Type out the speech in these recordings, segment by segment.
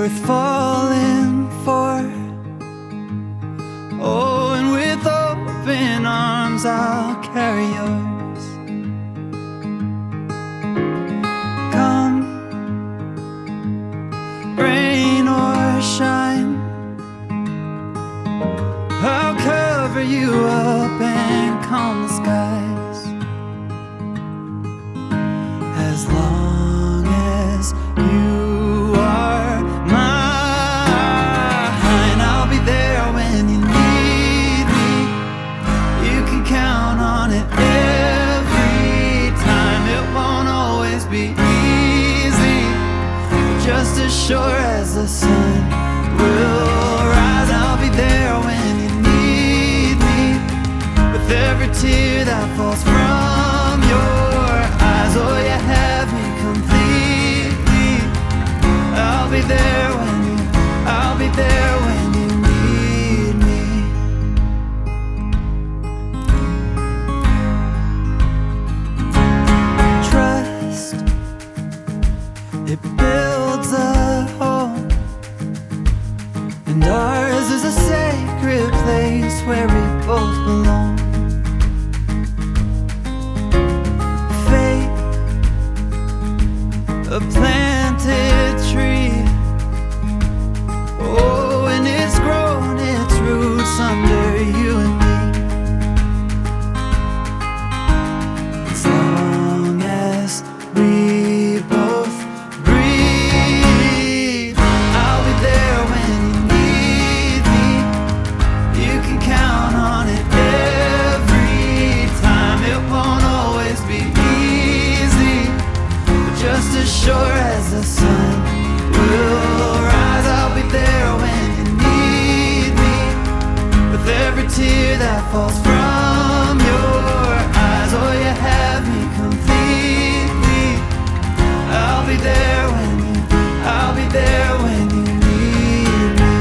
worth falling for. Oh, and with open arms I'll carry yours. Come, rain or shine, I'll cover you up and calm the skies. As long as you are mine, I'll be there when you need me. You can count on it every time. It won't always be easy, just as sure as the sun will rise. I'll be there when you need me, with every tear that falls from your eyes. Oh, you have me completely. I'll be there when you, I'll be there when you need me. Trust, it builds a home, and ours is a sacred place where we both belong. Faith, a planted tree. Oh, and it's grown its roots under you and me. As long as we both breathe, I'll be there when you need me. You can count on it every time. It won't always be easy, but just as sure as the sun will rise. I'll be there when you need me, with every tear that falls from your eyes. Oh, you have me completely. I'll be there when you, I'll be there when you need me.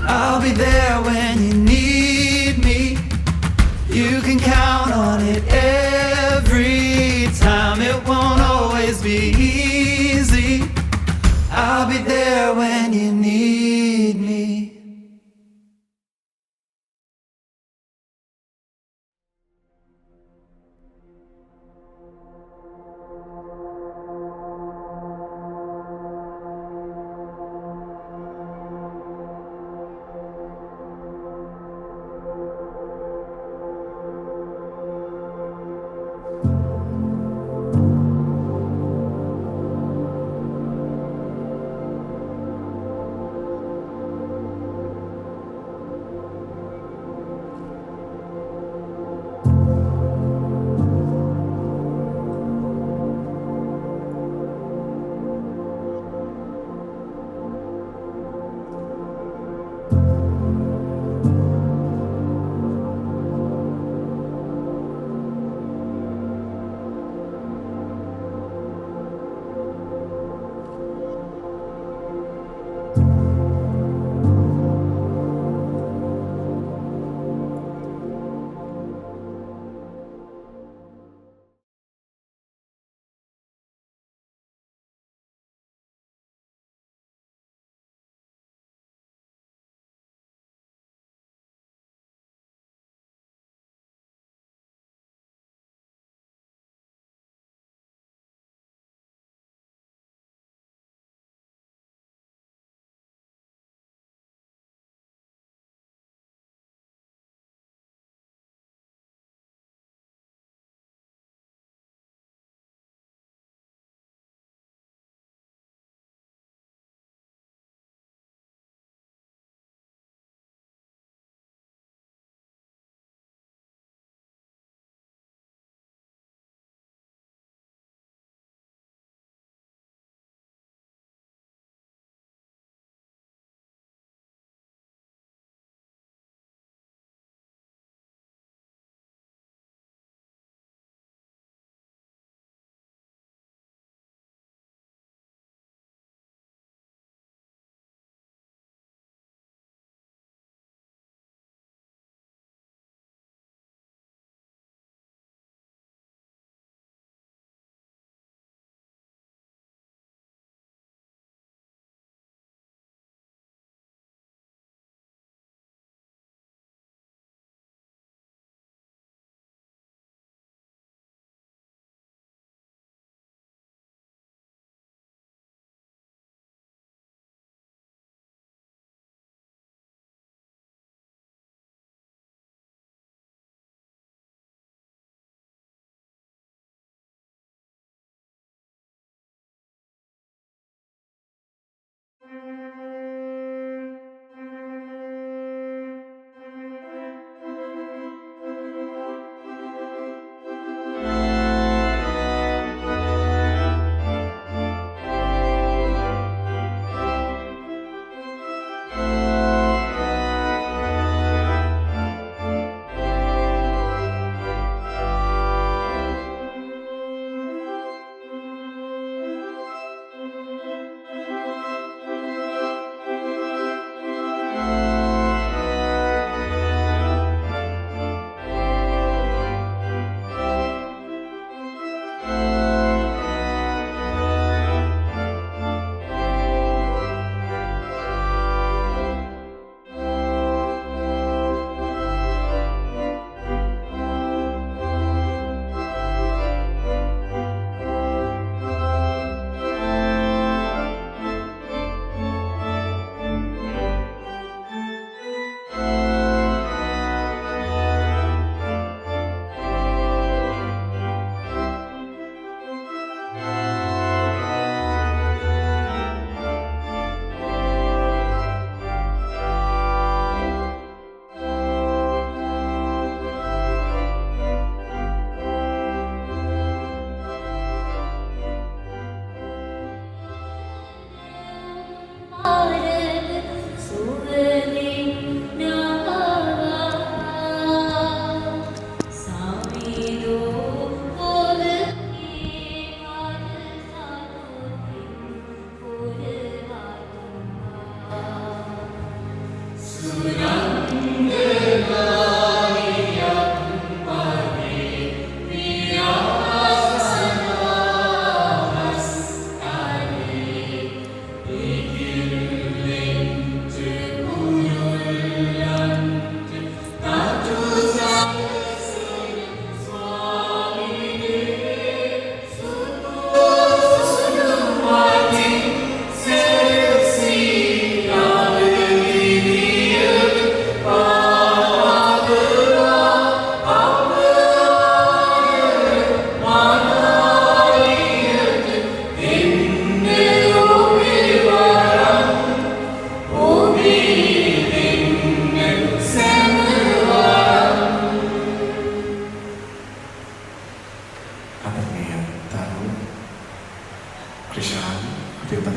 I'll be there when you need me. You can count on it every time. It won't always be easy. I'll be there when you need me.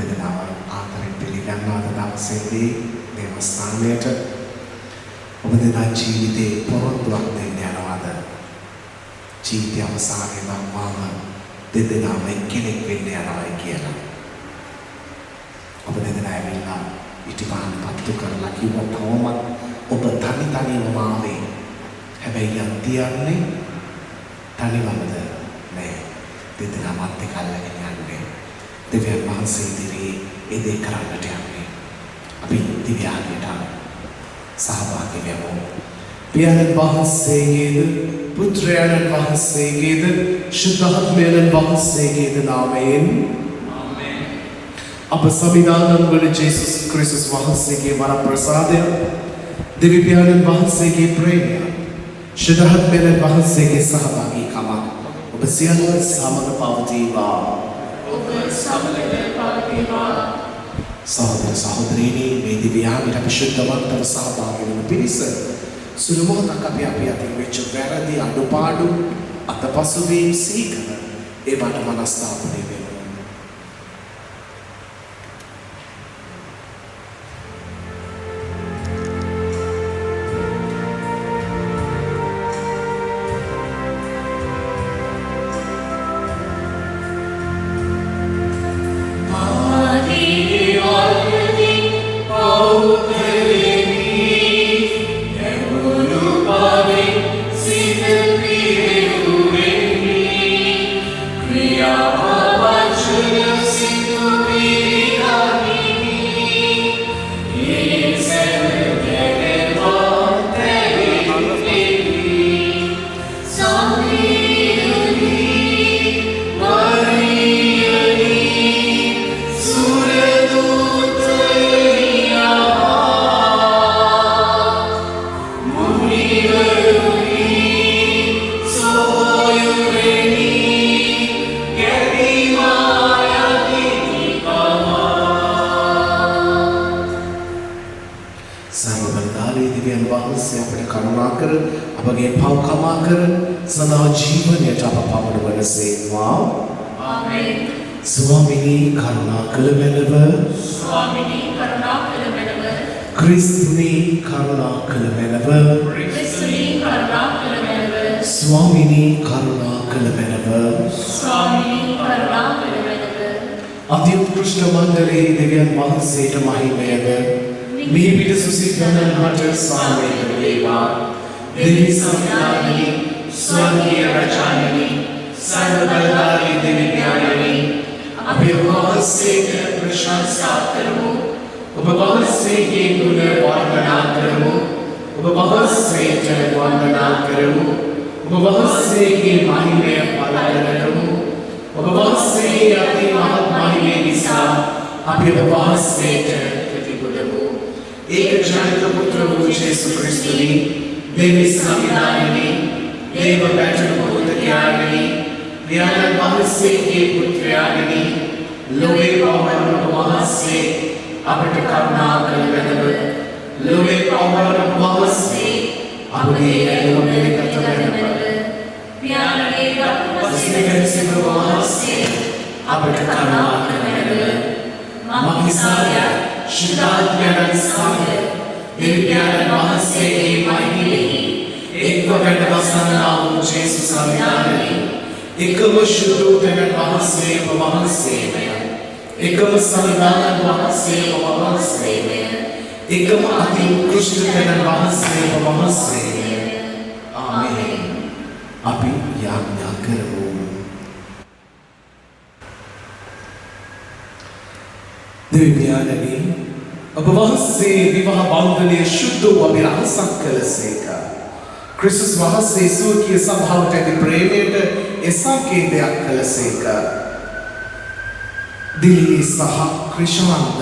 දෙනාව ආදරෙන් පිළිගන්නවා අද දවසේදී දේවස්ථානයට ඔබ දෙනා ජීවිතේ පොරොන්දුවක් දෙන්න යනවාද ජීවිතය අවසානයේ මම දෙදෙනාම එක්කෙනෙක් වෙන්න යනවායි කියලා ඔබ දෙදෙනා ඇවිල්ලා ඉටිපාන පත්තු කරලා කිව්වා තවමත් ඔබ තනියම ආවේ හැබැයි යන්නේ තනිවමද නෑ දෙදෙනාමත් එක්ක අල්ලගෙන යන්නේ දෙවියන් වහන්සේ ඉදිරියේ ඒ දේ කරන්නට යන්නේ අපි දිව්‍යාගයට සහභාගී වෙමු පියාණන් වහන්සේගේද පුත්‍රයාණන් වහන්සේගේද ශුද්ධාත්මයන් වහන්සේගේද නාමයෙන් ආමෙන් අප සමිදානම් වන ජේසුස් ක්‍රිස්තුස් වහන්සේගේ වරප්‍රසාදය දෙවි පියාණන් වහන්සේගේ ප්‍රේමය ශුද්ධාත්මයන් වහන්සේගේ සහභාගීකම ඔබ සියල්ල සමග පවතිවා සහෝදර සහෝදරියනි මේ දිව්‍යාගයට අපි ශුද්ධවන්තව සහභාගී වෙන පිණිස සුළු මොහොතක් අපි අතින් වෙච්ච වැරදි අඩුපාඩු අතපසුවීම් සීකර ඒවට මනස්ථාපනය වෙමු ක්‍රිස්තුස් වහන්සේ සුවකීය සභාවට ඇති ප්‍රේමයට එසාකේතයක් කළසේක. දිලී සහ ක්‍රිෂාන්ත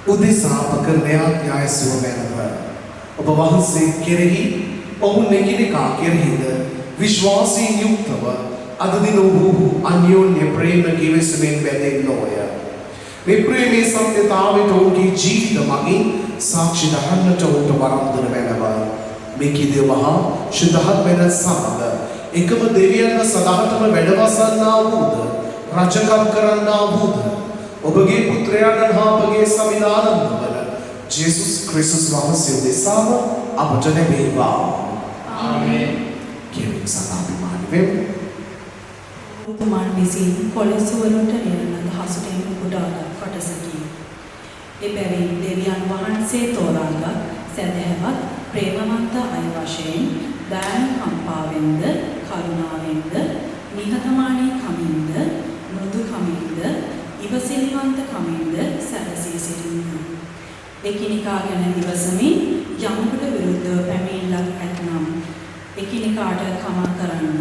උදෙසා අප කරන න්‍යාය සුව මැනව ඔබ වහන්සේ කෙරෙහි ඔවුන් එකිනෙකා කෙරෙහිද විශ්වාසයෙන් යුක්තව අද දින ඔහු අන්‍යෝන්‍ය ප්‍රේම කිවිසුමෙන් බැඳෙන්නෝය. මේ ප්‍රේමයේ සත්‍යතාවයට ඔවුන්ගේ ජීවිත මගින් සාක්ෂි දහන්නට ඔවුන්ට වරම් දුන මැනව. මේ කිදෙවහා ශුද්ධාත්මයන් සමග එකම දෙවියන්ව සදාටම වැඩවසන්නා වූද රජකම් කරන්නා වූද ඔබගේ පුත්‍රයාණන් හා අපගේ සමිදානන් වල ජේසුස් ක්‍රිස්තුස් වහන්සේ උදෙසාම අපට ලැබේවා. ආමේන්. කියමින් සදාපිමාන වෙමු. උතුමන් විසින් කොළසුවලට නිරන දහසටම උඩාගත් කොටසකි. එබැවින් දෙවියන් වහන්සේ තෝරාගත් සැදැහැවත් ප්‍රේමවන්ත අය වශයෙන් දාන කම්පාවෙන්ද කරුණාවෙන්ද නිහතමානී කමින්ද මෘදු කමින්ද ඉවසිලිවන්ත කමින්ද සැලසී සිටින්න. එකිනෙකා ගැන ඉවසමින් යමකට විරුද්ධව පැමිණිල්ලක් ඇතනම් එකිනෙකාට කමා කරන්න.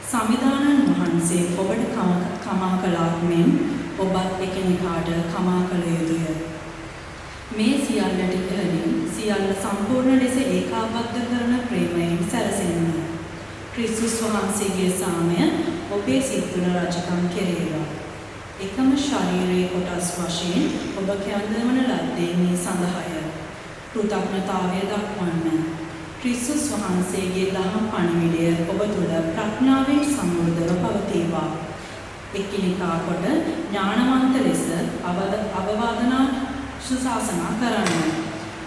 සමිදානන් වහන්සේ ඔබට කමා කළාක් මෙන් ඔබත් එකිනෙකාට කමා කළ යුතුය. මේ සියල්ලට ඉහළින් සියල්ල සම්පූර්ණ ලෙස ඒකාබද්ධ කරන ප්‍රේමයෙන් සැරසෙන්න. ක්‍රිස්තුස් වහන්සේගේ සාමය ඔබේ සිත් තුළ රජකම් කෙරේවා. එකම ශරීරයේ කොටස් වශයෙන් ඔබ කැඳවන ලද්දේ මේ සඳහාය. කෘතඥතාවය දක්වන්න. ක්‍රිස්තුස් වහන්සේගේ දහම් පණිවිඩය ඔබ තුළ ප්‍රඥාවෙන් සමෘද්ධව පවතිවා. එකිනෙකා කොට ඥානවන්ත ලෙස අවවාදනා ශාසනා කරන්න.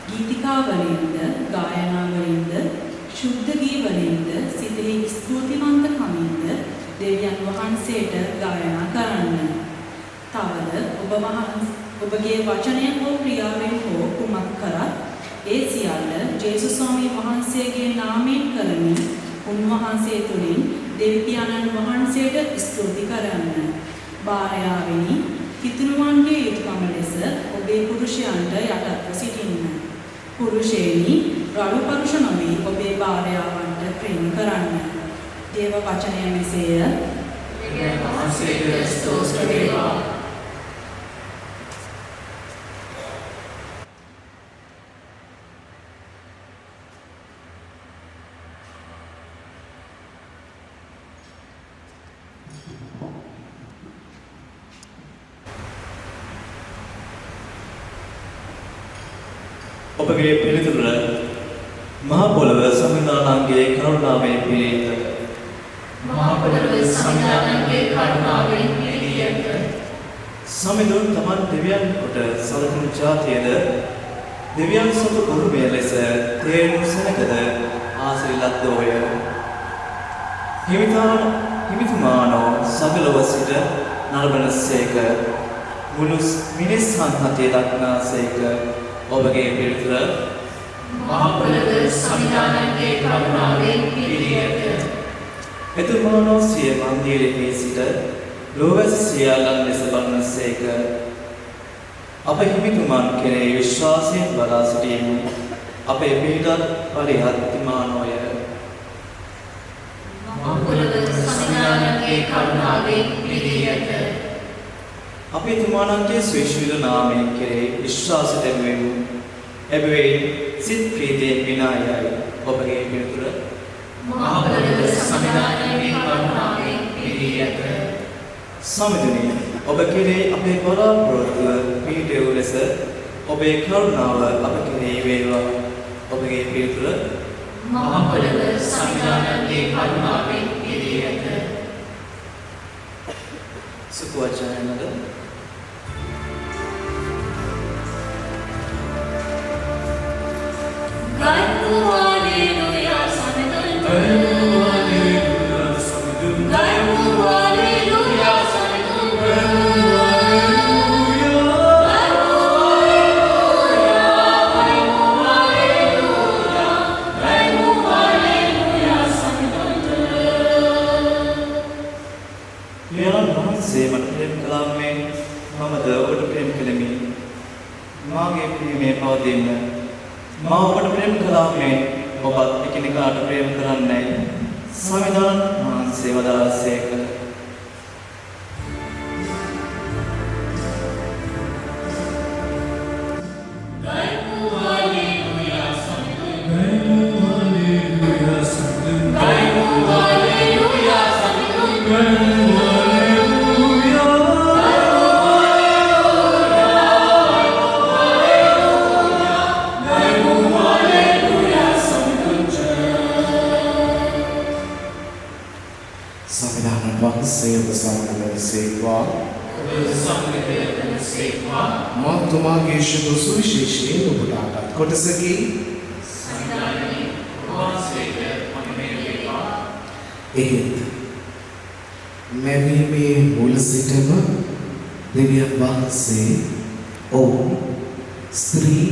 ගීතිකා වලින්ද ගායනා වලින්ද ශුද්ධ ගී වලින්ද සිතෙහි ස්තුතිවන්ත කමින්ද දෙවියන් වහන්සේට ගායනා කරන්න. තවද ඔබගේ වචනය හෝ ක්‍රියාවෙන් හෝ කුමක් කරත් ඒ සියල්ල ජේසුස් ස්වාමීන් වහන්සේගේ නාමයෙන් කරමින් උන්වහන්සේ තුළින් දෙවියන්න් වහන්සේට ස්තුති කරන්න. භාර්යාවෙනි පිතුරුවන්ගේ යුතුයකම ලෙස ඔබේ පුරුෂයන්ට යටත්ව සිටින්න. පුරුෂයනි රළු පරුෂ නොවි ඔබේ භාර්යාවන්ට ප්‍රේම කරන්න. දේව වචනය මෙසේය. දෙවියන් වහන්සේට ස්තෝත්‍ර වේවා. ඔබගේ පිළිතුර මහ පොළව සමිදානන්ගේ කරුණාවෙන් පිළියෙත. මහ පොළව සමිදානන්ගේ කරුණාවෙන් පිළියෙත. සමිඳුන් තමන් දෙවියන් කොට සලකන ජාතියද දෙවියන් සතු උරුමය ලෙස තේරුම් සැනකද ආසිරිලද්දෝය. හිමිතුමානෝ සගලව සිට නරඹන සේක මුළු මිනිස් සංහතිය දක්නාසේක. ඔබගේ පිළිතුර මහ පොළව සමිදානන්ගේ කරුණාවෙන් පිළියෙත. එතුමානෝ සිය මන්දිරෙහි සිට ලෝවැසි සියල්ලන් ලෙස බලනසේක. අප හිමිතුමන් කෙරෙහි විශ්වාසයෙන් බලා සිටීමු. අපේ පිහිටත් පරිහත්තිමානෝය. මහ පොළව සමිදානන්ගේ කරුණාවෙන් පිළියෙත. අපි තුමාණන්ගේ සවිශේෂ නාමයෙන් කෙරෙහි විශ්වාස දක්වමු. එබැවින් සිත් ප්‍රීතියෙන් විනායයි. ඔබගේ පිළිතුර මහ පොළව සමිදානන්ගේ කරුණාවෙන් පිළියෙත. සමිඳුනි ඔබ කෙරෙහි අපේ බලාපොරොත්තුව පිහිටවූ ලෙස ඔබේ කරුණාව අප කෙරෙහි වේවා. ඔබගේ පිළිතුර මහ පොළව සමිදානන්ගේ කරුණාවෙන් පිළියෙත. සුඛවචනද Hallelujah, Samidun. Hallelujah, Samidun. Hallelujah, Samidun. Hallelujah, Samidun. මෙයන් වහන්සේ මට ප්‍රේම කළා මෙන් මමද ඔබට ප්‍රේම කෙලෙමි. මාගේ ප්‍රේමය පවතින්න. මා ඔබට ප්‍රේම කළා මෙන් ඔබත් එකිනෙකාට ප්‍රේම කරන්නයි. සමිදාන වහන්සේ වදාළසේක. මාතුමාගේ ශුද්ධ සුවිශේෂයෙන් ඔබට ආගත් කොටසකි එහෙත් මැවීමේ මුල සිටම දෙවියන් වහන්සේ ඔවුන් ස්ත්‍රී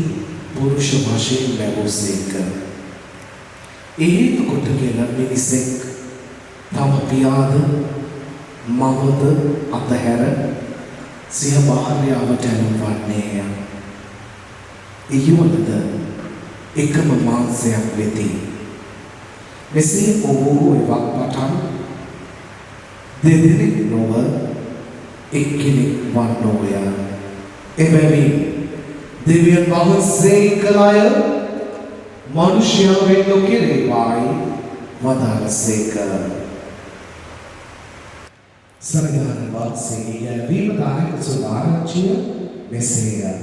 පුරුෂ වශයෙන් ලැබුසේක. ඒ කොටගෙන මිනිසෙක් තම පියාද මවද අතහැර සිය භාර්යාවට ඇලුම්වන්නේය. එයවලද එකම මාංශයක් වෙති. මෙසේ ඔවුහු එවක් පටන් දෙදෙනෙක් නොව එක්කෙනෙක් වන්නෝය. එබැවින් දෙවියන් වහන්සේ කළ අය මනුෂ්‍යයා වෙන් නොකෙරේවායි වදාළසේක. සරණාගත වහන්සේගේ යැවීම දායක සුභාරංචිය මෙසේය.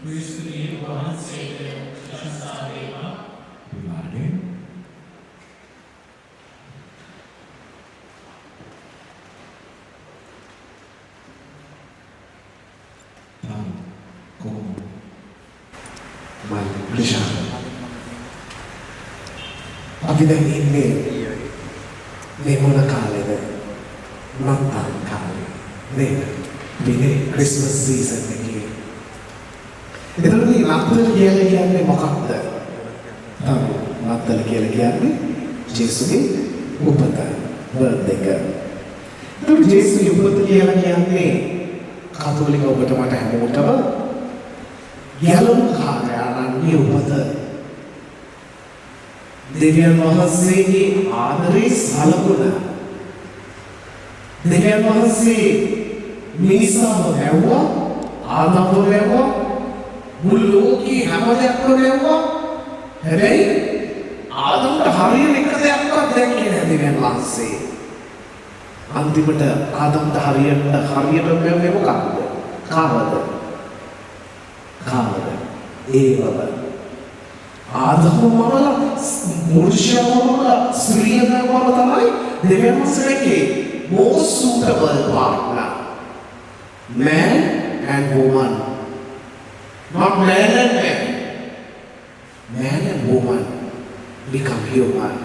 ක්‍රිස්තුගේ වහන්සේට ප්‍රශංසා වේවා. විවාදයෙන් අපි දැන් ඉන්නේ මේ මොන කාලෙද? නත්තල් කාලේ. නේද? මේ ක්‍රිස්මස් සීසන් එකේ. එතකොට මේ නත්තල් කියලා කියන්නේ මොකක්ද? නත්තල් කියලා කියන්නේ ජේසුගේ උපත, බර්ත්ඩේ එක. එතකොට ජේසුගේ උපත කියලා කියන්නේ කතෝලික ඔබට මට හැමෝටම ගැලුම් කාර්යාලන්ගේ උපත. දෙවියන් වහන්සේගේ ආදරේ සලකුණ. දෙවියන් වහන්සේ මිනිසාව වැව්වා, ආදම්ව වැව්වා, මුළු ලෝකේ හැම දෙයක්ම වැව්වා. හැබැයි ආදම්ට හරියන එක දෙයක්වත් දැක්කේ නැහැ දෙවියන් වහන්සේ. අන්තිමට ආදම්ට හරියට වැව්වේ මොකක්ද? කාවද? ඒවව ආදම්ව මරලා මුර්ෂයව මරලා ස්ත්‍රියව මරලා තමයි දෙවියන් වහන්සේගේ most suitable partner, man and woman, not man and man, man and woman become human.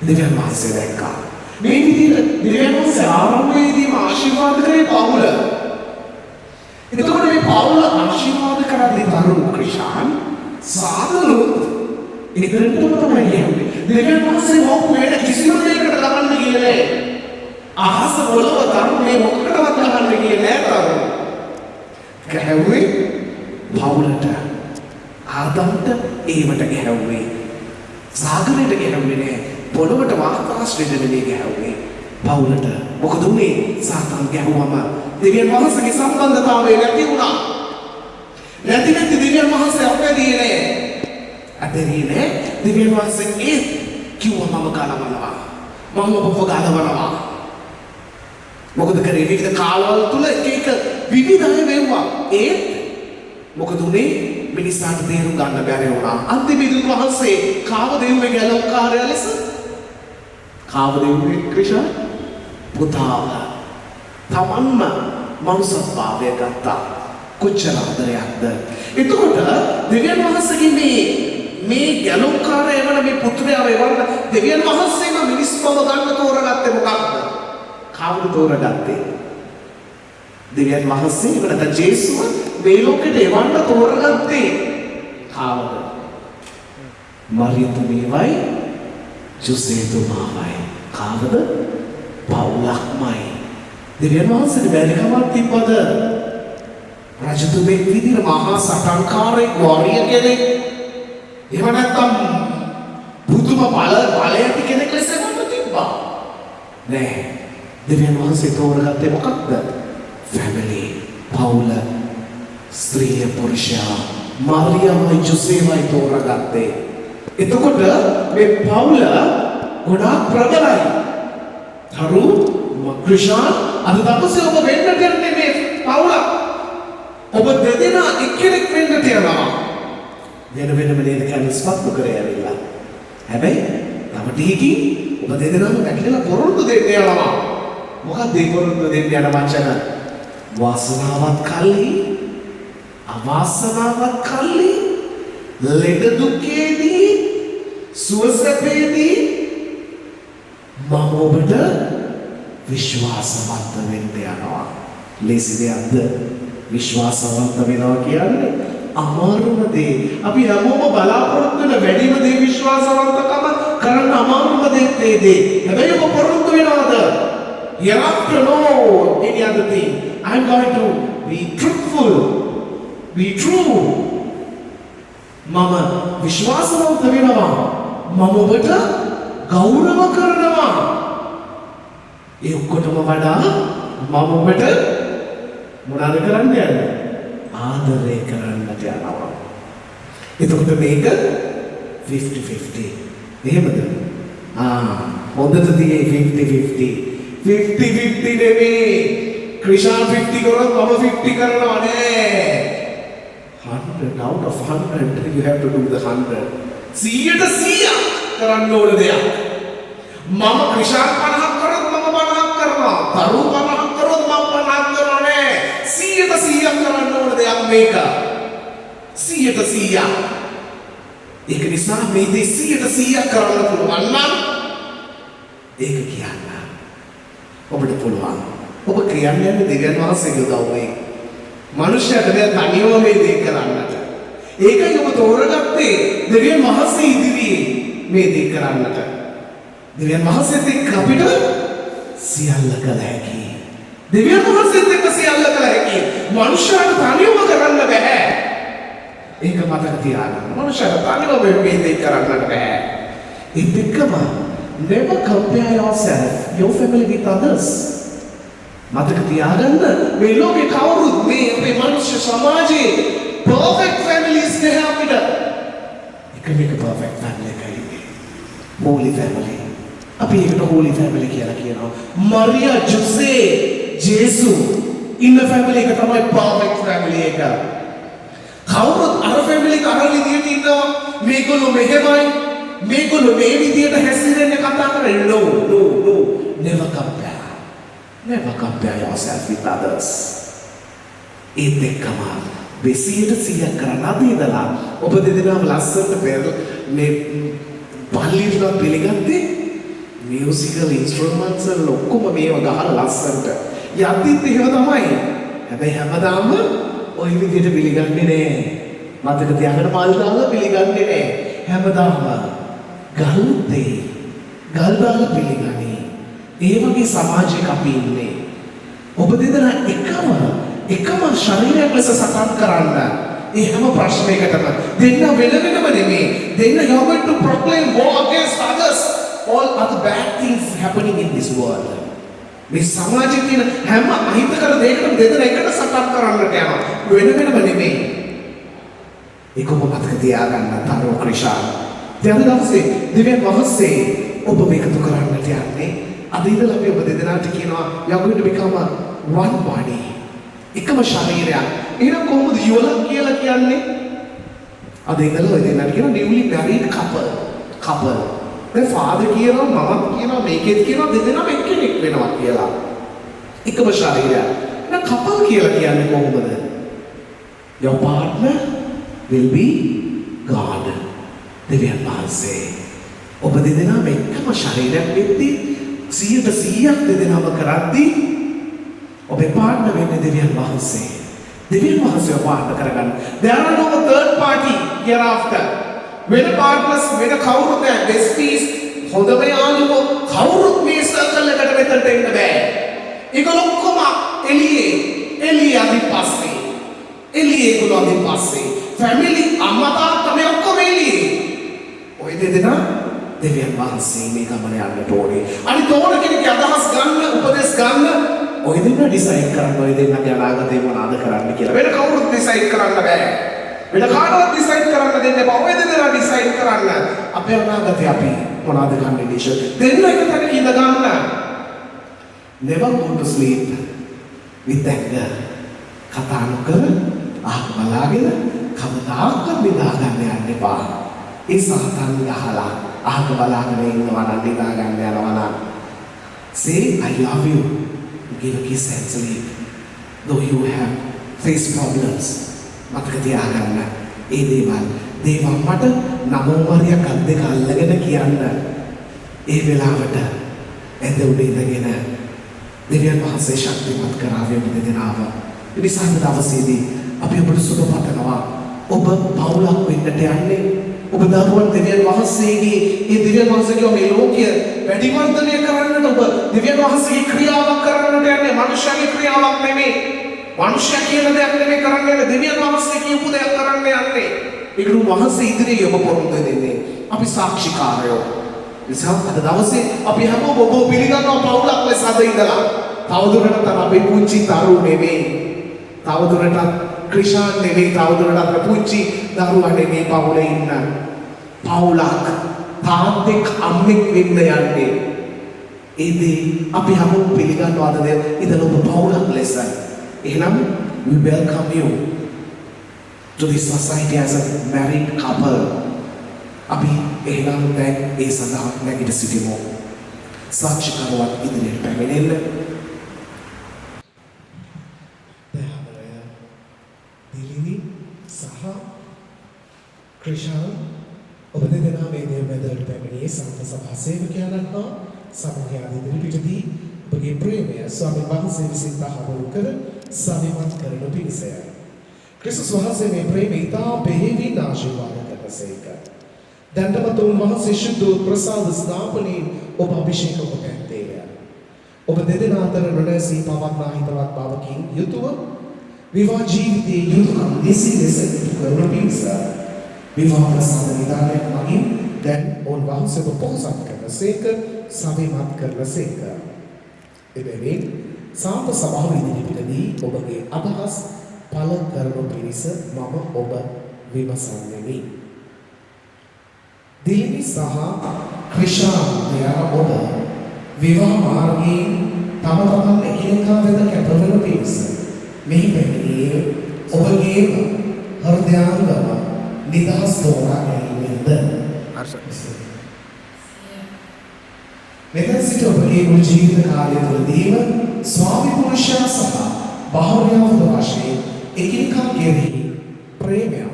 දෙවියන් වහන්සේ දැක්කා මේ විදිහට දෙවියන් වහන්සේ ආරම්භයේදීම ආශිර්වාද කරේ පවුල. එතකොට මේ පවුල ආශිර්වාද කරන්නේ තරුණ ක්‍රිෂාන් සාදලුත් ඉදිරියටම තමයි යන්නේ. දෙවියන් වහන්සේ මොකක් වෙන කිසිම දෙයකට ගන්න ගියේ අහස පොළව තරුණේ මොකටවත් ගන්න ගියේ නෑ තරුණ. ගැහුවේ පවුලට. ආදම්ට ඒවට ගැහුවේ. සාගරයට ගැහුවේ නෑ. පොළවට වාතාශ්‍රයට නෙමෙයි ගැහුවේ. පවුලට. මොකද උනේ? සාතන් ගැහුවම දෙවියන් වහන්සේගේ සම්බන්ධතාවය නැති වුණා. නැති දෙවියන් වහන්සේ අපේදී නෑ. අදදී නෑ. දෙවියන් වහන්සේ ඒ කිව්වා මම ගලවනවා. මම ඔබව ගලවනවා. මොකද කරේ විවිධ කාලවල තුල එක විවිධය වෙව්වා. ඒත් මොකද උනේ? මිනිස්සුන්ට තේරුම් ගන්න බැරි වුණා. අන්තිමේදී වහන්සේ කාව දෙව්වේ ගැලවකාරය ලෙස? කාව දෙව්වේ ක්‍රිෂා? පුතාව. තමන්ම මනුස්සත්වය ගත්තා. කොච්චර ආදරයක්ද? එතකොට දෙවියන් වහන්සේගේ මේ ගැලවකාරය වන මේ පුත්‍රයාව එවන්න දෙවියන් වහන්සේම මිනිස් බව ගන්න තෝරගත්තේ මොකක්ද? කවුද තෝරගත්තේ? දෙවියන් වහන්සේ වෙනත ජේසුව මේ ලෝකෙට එවන්න තෝරගත්තේ කවුද? මරියතුමීවයි ජොසේතුමාවයි. කවුද? පවුලක්මයි. දෙවියන් වහන්සේට බැරි කමක් තිබ්බද? රජතුමෙක් විදිහට මහා සටන්කාරයෙක් වරිය කෙනෙක් එහෙම නැත්නම් බුදුම බලයටි කෙනෙක් ලෙස වන්න තිබ්බා නෑ. දෙවියන් වහන්සේ තෝරගත්තේ මොකක්ද? ෆැමිලි, පවුල, ස්ත්‍රිය පුරුෂයා, මාරියාමයි ජොසේමයි තෝරගත්තේ. එතකොට මේ පවුල ගොඩාක් ප්‍රබලයි. තරු ක්‍රිෂාන් අද දවසේ ඔබ වෙන්නට යන්නේ මේ පවුල. ඔබ දෙදෙනා එක්කෙනෙක් වෙන්නට යනවා. වෙනම නේද කියන්නේ ස්පර්ශ කරේ ඇවිල්ලා. හැබැයි තව ටිකකින් ඔබ දෙදෙනාම වැටෙලා පොරොන්දු දෙන්න යනවා. මොකක්ද ඒ පොරොන්දු දෙන්න යන වචන? වාසනාවත් කල්හි අවාසනාවත් කල්හි ලෙඩ දුකේදී සුවසැපේදී මම ඔබට විශ්වාසවන්ත වෙන්න යනවා. ලේසි දෙයක්ද විශ්වාසවන්ත වෙනවා කියන්නේ? අමාරුම දේ. අපි හැමෝම බලාපොරොත්තු වෙන වැඩිම දේ විශ්වාසවන්තකම කරන්න අමාරුම දේ. හැබැයි ඔබ පොරොත්තු වෙනවද? Hereafter no any other thing. I'm going to be truthful. Be true. මම විශ්වාසවන්ත වෙනවා. මම ඔබට ගෞරව කරනවා. ඒ ඔක්කොටම වඩා මම ඔබට මොනවාද කරන්න යන්නේ? ආදරය කරන්නට යනවා. එතකොට මේක 50-50. එහෙමද? හොඳට තියේ 50-50. 50-50 නෙමෙයි. ක්‍රිෂාන් 50 කරොත් මම 50 කරනවා නෑ. 100 out of 100 you have to do the 100. 100% කරන්න ඕන දෙයක්. මම ක්‍රිෂාන් 50ක් කරොත් මම 50ක් කරනවා. තරු 50ක් කරොත් මම 50ක් කරනවා නෑ. 100% කරන්න ඕන දෙයක් මේක. 100%. ඒක නිසා මේ දේ 100% කරන්න පුළුවන් නම් ඒක කියන්න. ඔබට පුළුවන්. ඔබ කියන්නේ දෙවියන් වහන්සේගේ උදව්වෙන්. මනුෂ්‍යයාට බෑ තනියම මේ දේ කරන්නට. ඒකයි ඔබ තෝරගත්තේ දෙවියන් වහන්සේ ඉදිරියේ මේ දේ කරන්නට. දෙවියන් වහන්සේත් එක්ක අපිට සියල්ල කළ හැකියි. දෙවියන් වහන්සේත් එක්ක සියල්ල කළ හැකියි. මනුෂ්‍යයාට තනියම කරන්න බෑ. ඒක මතක තියාගන්න. මනුෂ්‍යයාට තනියම මේ දේ කරන්නට බෑ. ඒත් එක්කම never compare yourself, your family with others. මතක තියාගන්න මේ ලෝකේ කවුරුත් මේ අපේ මනුෂ්‍ය සමාජයේ perfect families නැහැ අපිට. එක perfect family එකයි. holy family. අපි ඒකට holy family කියලා කියනවා. මරියා, ජොසේ, ජේසු ඉන්න family එක තමයි perfect family එක. කවුරුත් අර family එක අර විදියට ඉන්නවා. මේගොල්ලෝ මෙහෙමයි. මේගොල්ලෝ මේ විදියට හැසිරෙන්නේ කතා කරන්නේ. No. Never compare. Never compare yourself with others. ඒත් එක්කම 100% කරන්න අද ඉඳලා ඔබ දෙදෙනාම ලස්සනට මේ පල්ලියට පිළිගත්තේ මියුසිකල් ඉන්ස්ට්‍රුමන්ට්ස් වල ඔක්කොම මේව ගහලා ලස්සනට යද්දිත් එහෙම තමයි. හැබැයි හැමදාම ওই විදිහට පිළිගන්නේ නෑ. මතක තියාගන්න මල් දාලා පිළිගන්නේ නෑ. හැමදාම ගල් දාලා පිළිගන්නේ. ඒ වගේ සමාජයක අපි ඉන්නේ. ඔබ දෙදෙනා එකම ශරීරයක් ලෙස සකස් කරන්න. ඒ හැම ප්‍රශ්නයකටම දෙන්න වෙනම නෙමෙයි. දෙන්න you are going to proclaim war against others. All other bad things happening in this world. මේ සමාජයේ තියෙන හැම අහිතකර දෙයකටම දෙදෙනා එකට සකස් කරන්නට යනවා. වෙනම නෙමෙයි. ඒකම මතක තියාගන්න තරෝ ක්‍රිෂාන්. දැන් දවසේ දෙවියන් වහන්සේ ඔබ මේකතු කරන්නට යන්නේ. අද ඉඳලා අපි ඔබ දෙදෙනාට කියනවා you are going to become a one body. එකම ශරීරයක්. එහෙනම් කොහොමද යුවලක් කියලා කියන්නේ? අද ඉඳලා ඔය දෙන්නාට කියනවා newly married couple. දැන් father කියනවා මමත් කියනවා මේකෙත් කියනවා දෙදෙනාම එක්කෙනෙක් වෙනවා කියලා. එකම ශරීරයක්. එහෙනම් couple කියලා කියන්නේ කොහොමද? Your partner will be God. දෙවියන් වහන්සේ. ඔබ දෙදෙනාම එකම ශරීරයක් වෙද්දී 100% දෙදෙනාම කරද්දී ඔබේ පාර්ට්නර් වෙන්නේ දෙවියන් වහන්සේ. දෙවියන් වහන්සේව පාර්ට්නර් කරගන්න. There are no third party hereafter. වෙන partners වෙන කවුරුත් නැහැ. besties හොඳම යාළුවෝ කවුරුත් මේ සර්කල් එකට මෙතනට එන්න බෑ. ඒගොල්ලෝ ඔක්කොම එළියේ අදිපස්සේ. ඒගොල්ලෝ අදිපස්සේ. family අම්මා තාත්තා මේ ඔක්කොම එළියේ. ඔය දෙදෙනා දෙවියන් වහන්සේ මේ ගමන යන්නට ඕනේ. අනිත් ඕන කෙනෙක්ගේ අදහස් ගන්න, උපදෙස් ගන්න ඔය දෙන්නා ඩිසයිඩ් කරන්න. ඔය දෙන්නාගේ අනාගතේ මොනවාද කරන්න කියලා. වෙන කවුරුත් ඩිසයිඩ් කරන්න බෑ. වෙන කාටවත් ඩිසයිඩ් කරන්න දෙන්න එපා. ඔය දෙන්නා ඩිසයිඩ් කරන්න. අපේ අනාගතේ අපි මොනවාද ගන්න ඩිසිෂන්. දෙන්න එක තැනක ඉඳ ගන්න. never go to sleep with anger. කතා නොකර අහක බලාගෙන කවදාවත් නිදා ගන්න යන්න එපා. ඒ සහතන් ගහලා අහක බලාගෙන ඉන්නවා නම් නිදා ගන්න යනවා නම් say I love you. Give a kiss and sleep. though you have faced problems, මතක තියාගන්න. ඒ දේවල් දේවා මට නමෝමරියක් අත් දෙක අල්ලගෙන කියන්න. ඒ වෙලාවට ඇඳ උඩ ඉඳගෙන දෙවියන් වහන්සේ ශක්තිමත් කරාවේ දෙදෙනාව. ඒ නිසා දවසේදී අපි ඔබට සුබ පතනවා. ඔබ පවුලක් වෙන්නට යන්නේ. ඔබ දරුවන් දෙවියන් වහන්සේගේ ඒ දෙවියන් වහන්සේගේ මේ ලෝකය වැඩිවර්ධනය කරන්නට ඔබ දෙවියන් වහන්සේගේ ක්‍රියාවක් කරන්නට යන්නේ. මනුෂ්‍යගේ ක්‍රියාවක් නෙමෙයි. මනුෂ්‍ය කියන දෙයක් නෙමෙයි කරන්නේ. දෙවියන් වහන්සේ කියපු දෙයක් කරන්න යන්නේ. ඒක වහන්සේ ඉදිරියේ ඔබ පොරොන්දු දෙන්නේ. අපි සාක්ෂිකාරයෝ. නිසා අද දවසේ අපි හැමෝම ඔබ පිළිගන්නවා පවුලක් ලෙස අද ඉඳලා. තවදුරටත් අපේ පුංචි තරු නෙමෙයි. තවදුරටත් ක්‍රිෂාන් නෙමෙයි. තවදුරටත් පුංචි දරුවා නෙමෙයි පවුලේ ඉන්න. පවුලක් තාත්තෙක් අම්මෙක් වෙන්න යන්නේ. ඒ දේ අපි හැමෝම පිළිගන්නවා අද ඉඳලා ඔබ පවුලක් ලෙස. එහෙනම් we welcome you to this society as a married couple. අපි එහෙනම් දැන් ඒ සඳහා නැගිට සිටිමු. සාක්ෂිකරුවන් ඉදිරියට පැමිණෙන්න. දිලිනි සහ ක්‍රිෂාන් ඔබ දෙදෙනා මේ දේවදලට පැමිණියේ සමථ සභා සේවකයන්න් හා සමූහයන් ඉදිරිපිටදී ඔබගේ ප්‍රේමය ස්වාමීන් වහන්සේ විසින් තහවුරු කර සවිමත් කරනු පිණිසය. ක්‍රිස්තුස් වහන්සේ මේ ප්‍රේමය ඉතා බෙහෙවින් ආශිර්වාද කරනසේක. දැන්ටමත් උන්වහන්සේ ශුද්ධ ප්‍රසාද ස්ථාපනයෙන් ඔබ අභිෂේක කොට ඇත්තේය. ඔබ දෙදෙනා අතර නොනැසී පවත්නා හිතවත් බවකින් යුතුව විවාහ ජීවිතයේ යුතුකම් නිසි ලෙස කරනු පිණිස විවාහ ප්‍රසාද නිදානයක් මගින් දැන් උන්වහන්සේ ඔබ පොහොසත් කරනසේක සවිමත් කරනසේක. එබැවින් සාන්ත සභාව ඉදිරිපිටදී ඔබගේ අදහස් පළ කරනු පිණිස මම ඔබ විමසන්නෙමි. දිලිනි සහ ක්‍රිෂාන් දෙයා ඔබ විවාහ මාර්ගයෙන් තම තමන් එකිනෙකා වෙත කැපවන පිණිස මෙහි පැමිණියේ ඔබගේම හෘදයාංගම නිදහස් තෝරා ගැනීමෙන්ද? මෙතන සිට ඔබගේ මුළු ජීවිත කාලය තුළදීම ස්වාමි පුරුෂයා සහ භාර්යාව වශයෙන් එකිනෙකා කෙරෙහි ප්‍රේමයක්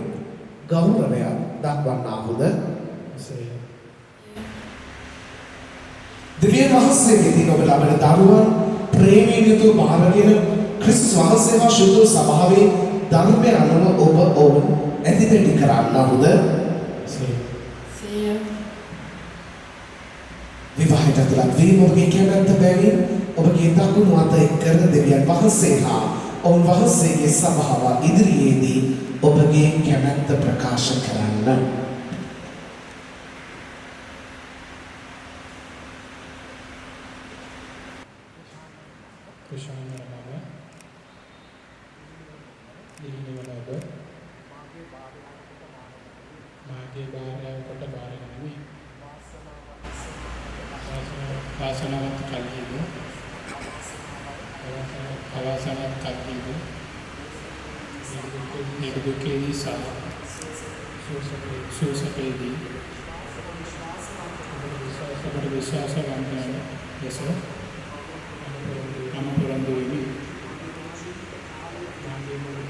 ගෞරවයක් දක්වන්නාහුද? දෙවියන් වහන්සේගෙන් ඔබ ලබන දරුවන් ප්‍රේමයෙන් යුතුව බාරගෙන ක්‍රිස්තුස් වහන්සේ හා ශුද්ධ සභාවේ ධර්මය අනුව ඔබ ඔවුන් ඇතිදෙඩි කරන්නාහුද? විවාහයට ඇතුළත් වීම ඔබගේ කැමැත්ත බැවින් ඔබගේ දකුණු අත එක් කරන දෙවියන් වහන්සේ හා ඔවුන් වහන්සේගේ සභාව ඉදිරියේදී ඔබගේ කැමැත්ත ප්‍රකාශ කරන්න. ක්‍රිෂාන් වලව දිලිනි වලව මාගේ භාර්යාවකට බාරගනිමි. වාසනාවත් කල්හිද අවාසනාවත් කල්හිද නිදුකේදී සහ සුවසපේදී ඔබට විශ්වාසවන්තයන් ලෙස මම පුරන්දු වෙමි.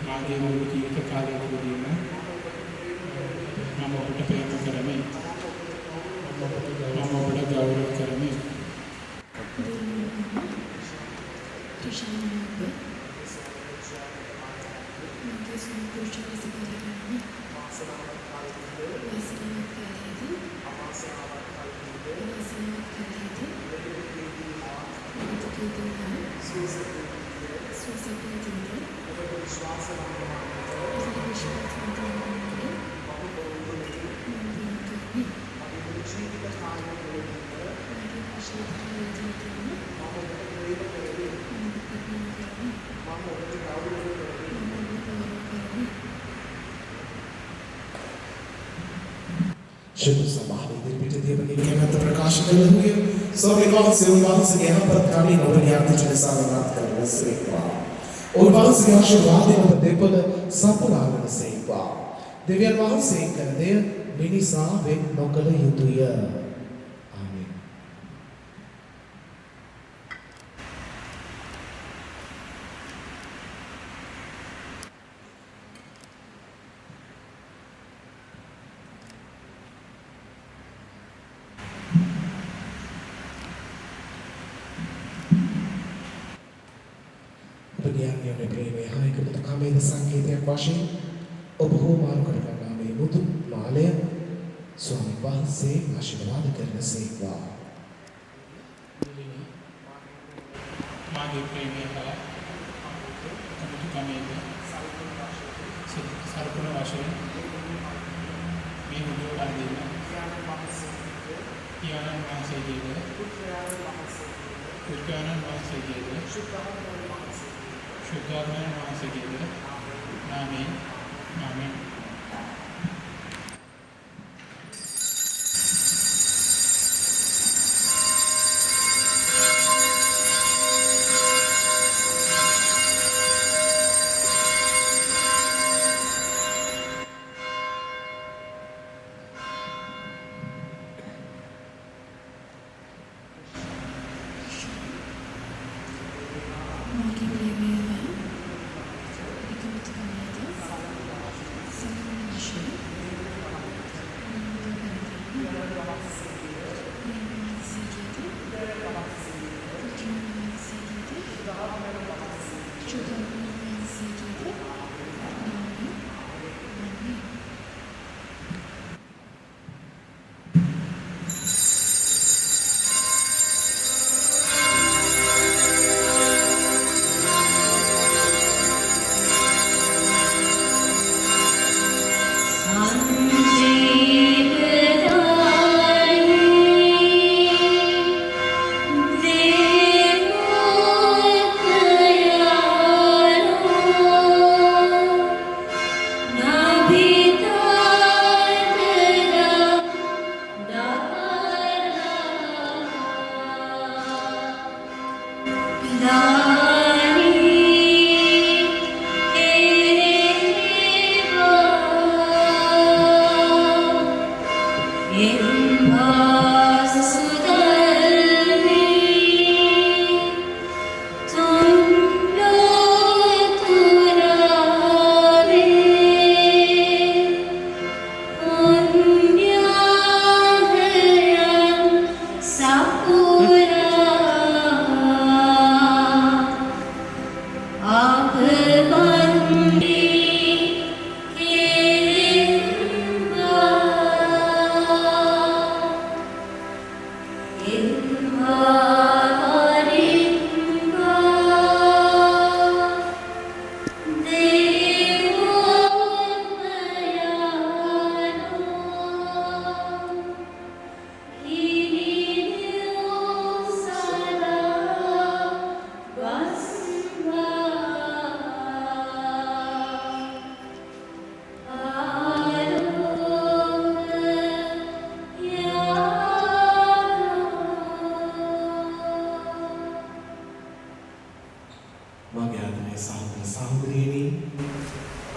මාගේ මුළු ජීවිත කාලය තුළදීම මම ඔබට ප්‍රේම කරමි. මම ඔබට ගෞරව කරමි. ශුද්ධ සභාවේ ඉදිරිපිටදී ඔබගේ කැමැත්ත ප්‍රකාශ කළහුය. ස්වාමීන් වහන්සේ උන්වහන්සේගේ යහපත් කාර්යයෙන් ඔබගේ අර්ථචන සාධනත් කරන සේක්වා. උන්වහන්සේගේ ආශිර්වාදය ඔබ දෙපළ සපුරාගෙන සේක්වා. දෙවියන් වහන්සේ කළ දෙය මිනිසා වෙන් නොකළ යුතුය. ආමේන්. ප්‍රේමය හා එකමුතුකමේද සංකේතයක් වශයෙන් ඔබ හෝ මාරු කර ගන්නා මේ මුතු මාලය ස්වාමීන් වහන්සේ ආශිර්වාද කරන සේක්වා. මාගේ ප්‍රේමය හා කමිතුකමේද සර්පණ වශයෙන් මේ මුදුවට අඳින්න පියාණන් වහන්සේගේද බුද්ධාණන් වහන්සේගේද ශුද්ධාත්මයන් වහන්සේගේද නාමයෙන් ආමෙන්.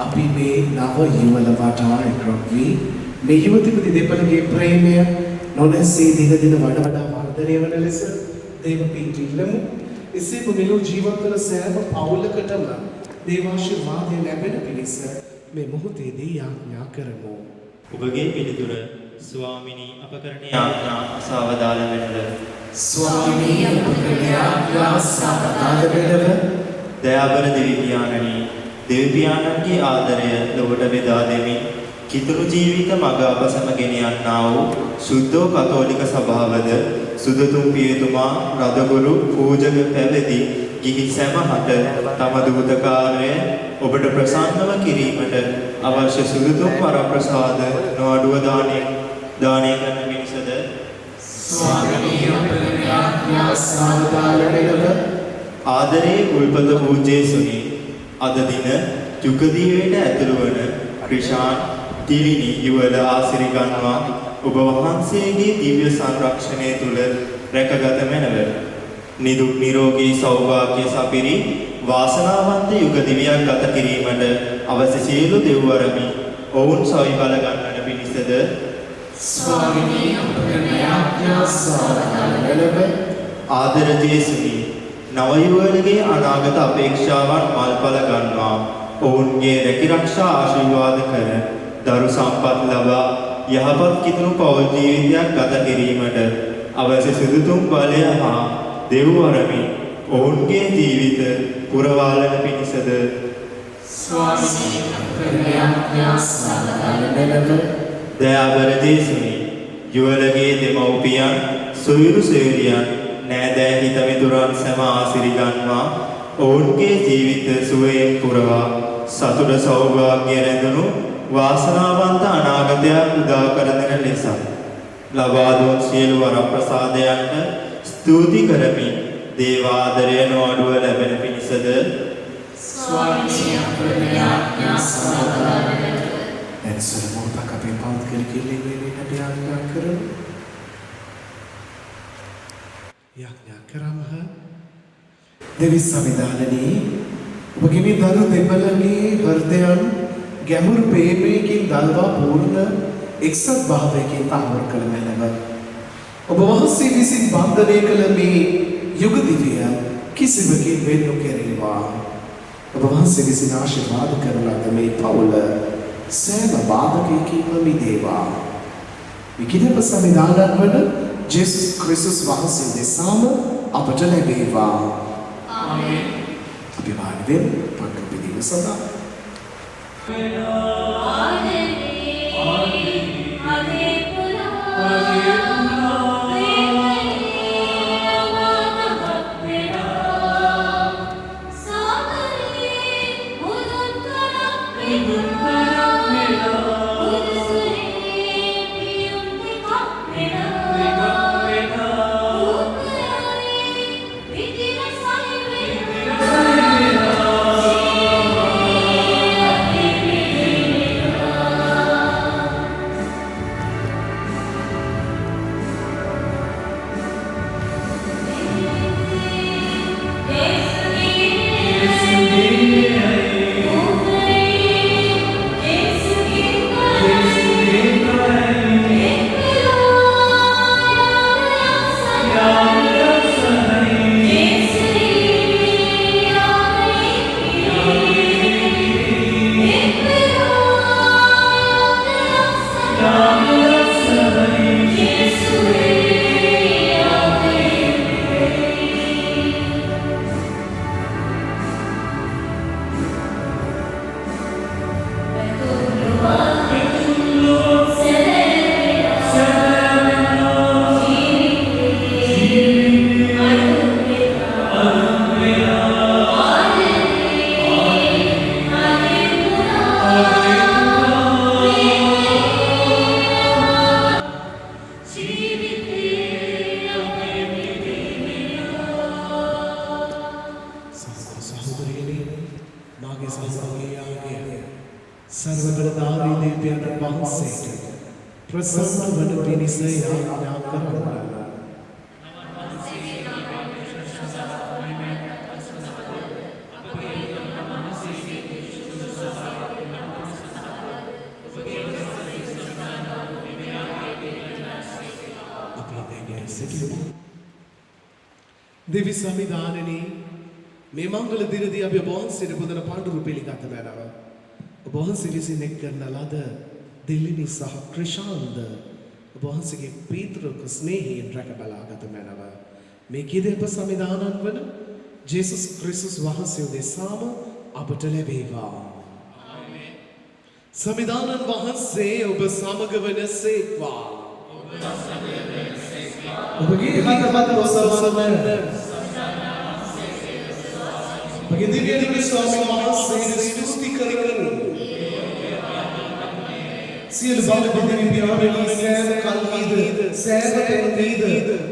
අපි මේ නව යුවල වටා එක්රොක් වී මේ යුවතිපති දෙපළගේ ප්‍රේමය නොනැසී දින දින වඩා වර්ධනය වන ලෙස දේව පිහිට ඉල්ලමු. එසේම මෙලොව ජීවත් වන සෑම පවුලකටම දේවාශිර්වාදය ලැබෙන පිණිස මේ මොහොතේදී යාඥා කරමු. ඔබගේ පිළිතුර ස්වාමිනී අප කරන යාඥා සාවදාල වෙනද. ස්වාමිනී අප කරන යාඥා සාවදාල වෙනද. දයාබර දෙවි පියාණනි, දෙවි පියාණන්ගේ ආදරය ලොවට බෙදා දෙමින් කිතුණු ජීවිත මඟ අප සැම ගෙන යන්නා වූ සුද්ධෝ කතෝලික සභාවද සුදතුම් පියතුමා රදගුරු පූජක පැවිදි ගිහි සැමහට තම දූත කාර්යය ඔබට ප්‍රසන්නව කිරීමට අවශ්‍ය සුදුතුම් වරප්‍රසාද නොඅඩුව දානය කරන පිණිසද ස්වාමීනි අපගේ යාඥා සාවදාල වෙනද. ආදරේ උල්පත පූජ්‍යේසුනි, අද දින යුගදීවයට ඇතුළු වන ක්‍රිෂාන් තිරිණි යුවල ආසිරි ගන්වා ඔබ වහන්සේගේ දිව්‍ය සංරක්ෂණය තුල රැකගත මැනව. නිදුක් නිරෝගී සෞභාග්‍ය සපිරි වාසනාවන්ත යුග දිවියක් ගත කිරීමට අවශ්‍ය සියලු දෙව්වරමි ඔවුන් සවි බල ගන්නට පිණිසද ස්වාමීනි අපගේ යාඥා සාවදාල වෙනද. ආදර ජේසුනි, නවයුවලගේ අනාගත අපේක්ෂාවන් මල්පල ගන්වා ඔවුන්ගේ රැකිරක්ෂා ආශිර්වාද කර දරු සම්පත් ලබා යහපත් කිතුණු පෞල් ජීවිතයක් ගත කිරීමට අවශ්‍ය සුදුතුම් බලය හා දෙව්වරමි ඔවුන්ගේ ජීවිත පුරවාලන පිණිසද දයාබර දේශුනි යුවලගේ දෙමව්පියන් සොයුරු සොයුරියන් නෑදෑ හිතමිතුරන් සැම ආසිරිගන්වා ඔවුන්ගේ ජීවිත සුවයෙන් පුරවා සතුට සෞභාග්‍ය රැඳුණු වාසනාවන්ත අනාගතයක් උදා කර දෙන ලෙස ලබා දුන් සියලු වරප්‍රසාදයන්ට ස්තුති කරමි දේවාදරය නොඅඩුව ලැබෙන පිණිසද එන්සර් මොහොතක් අපේ පවුත් කෙලකිල්ලේ වේලට අපි ආඥා කරමු. යාඥා කරමහ. දෙවි සමිදානනී ඔබගේ මේ දරු දෙපළගේ හෘදයන් ගැඹුරු ප්‍රේමයකින් දල්වා පූර්ණ එක්සත් භාවයකින් තහවුරු කළ මැනව. ඔබ වහන්සේ විසින් බන්ධනය කළ මේ යුග දිවිය කිසිවකින් වෙන් නොකැරේවා. ඔබ වහන්සේ විසින් ආශිර්වාද කරන ලද මේ පවුල සෑම බාධකයකින්ම මිදේවා. විකිදප සමිදානන් වන ජේසුස් ක්‍රිස්තුස් වහන්සේ දෙසාම අපට ලැබේවා. ආමේන්. අපි වාඩි වෙමු පඬු පිළිම සඳහා. දෙවි සමිදානනී මේ මංගල දිනදී අපි ඔබ වහන්සේට පුදන පඬුරු පිළිගත මැනව. ඔබ වහන්සේ විසින් එක් කරන ලද දිල්ලිනි සහ ක්‍රිෂාන්ද ඔබ වහන්සේගේ පීතෘක ස්නේහයෙන් රැක බලාගත මැනව. මේ කිදෙප සමිදානන් වන ජේසුස් ක්‍රිස්තුස් වහන්සේ උදෙසාම අපට ලැබේවා. ආමේන්. සමිදානන් වහන්සේ ඔබ සමග වනසේක්වා. ඔබගේ හිතවත් ඔසවන ඔබගේ දිව්‍ය ස්වාමීන් වහන්සේට ස්තුති කරමු. සියලු බෞද්ධ පියාණන් සෑම කල්හිද සෑම තැනදීද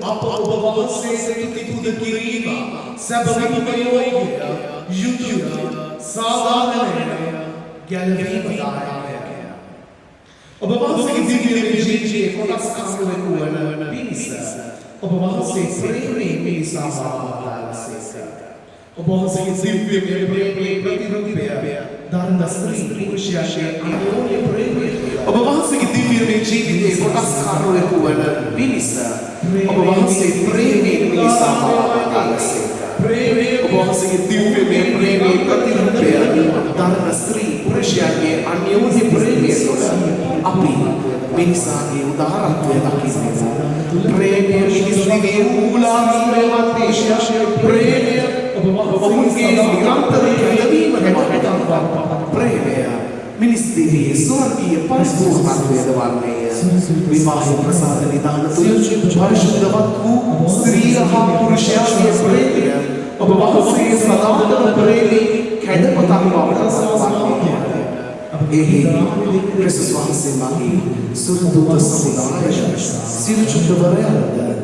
අප ඔබ වහන්සේට ස්තුති පුද කිරීම සැබවින්ම යෝග්‍ය යුතුය සාධාරණය ගැලවීම දායකය. ඔබ වහන්සේගේ දිව්‍ය ජීවිතයේ කොටස් කාමවෙන වන පිණිස ඔබ වහන්සේ ප්‍රේමයේ මිනිසා සාමාදාලසේක. ඔබ වහන්සේගේ දිව්‍ය ප්‍රේමයේ ප්‍රතිරූපය ධර්ම ස්ත්‍රී පුරුෂයාගේ අන්‍යෝන්‍ය ප්‍රේමය ඔබ වහන්සේගේ දිව්‍ය ජීවිතයේ කොටස් කාමවෙන වන පිණිස ඔබ වහන්සේ ප්‍රේමයේ මිනිසා සාමාදාලසේක. ඔබ වහන්සේගේ දිව්‍ය ප්‍රේමයේ ප්‍රතිරූපය ධර්ම ස්ත්‍රී පුරුෂයාගේ පුරුෂයාගේ අන්‍යෝන්‍ය ප්‍රේමය තුළ අපි මිනිසාගේ උදාරත්වය දකිනවා. ප්‍රේමය මිනිස්ගේ මූලාශ්‍රයවත් ප්‍රේමය ඔවුන්ගේ නිරන්තර කැළවීම හැමදාම ප්‍රේමය මිනිස් දිවියේ ස්වර්ගීය පරිපූර්ණත්වයද වන්නේය. විවාහ ප්‍රසාද නිදාන තුළ පරිශුද්ධවත් වූ ස්ත්‍රී හා පුරුෂයාගේ ප්‍රේමය ඔබ වහන්සේගේ සදාතන ප්‍රේමී කැඩපතක් බවට සලස්වන්නේය. එහි ක්‍රිස්තුස් වහන්සේ මගේ සුදුදූත සමුදාය සියලු චුද්ධවරයන්ද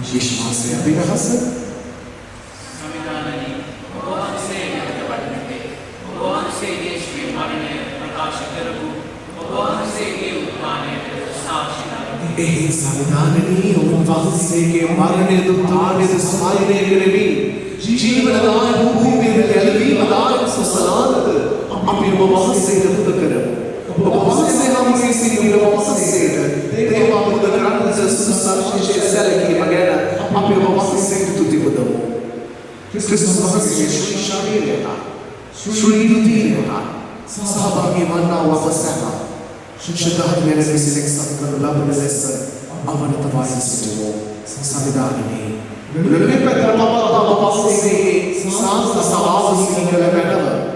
විශ්වාසය අභිරහස සමිදානනි ඔබ වහන්සේගේ වඩනතේ ඔබ වහන්සේගේ ශ්‍රී මරණය ප්‍රකාශ කරපු ඔබ වහන්සේගේ උත්ථානයට සාක්ෂි දරමු. එහි සමිදානනි ඔබ වහන්සේගේ මරණය දුක්ඛානය සමායනය කරමින් ජීවනදායක භූමියේ ගැලවීම දායක සසලානද අපි ඔබ වහන්සේට පුද කරමු. ඔබ වහන්සේ හමුවේ සිටින ඔබ වහන්සේට දේවා පුද කරන්න සුසාක්ෂියේ සැලකීම ගැන අපි ඔබ වහන්සේට තුති පුදමු. ක්‍රිස්තුස් වහන්සේගේ ශ්‍රී ශරීරයට ශ්‍රී රුධිරයට සහභාගී වන්නා වූ අප සැම ශුද්ධාත්මයෙන් විසිලෙක් සත්කරන ලබන ලෙස අවනත වාසී සිටමු. සමිදානනි මෙලොවේ පැතර ඔබ වහන්සේගේ සාන්ත සහාවසී කළ මැනව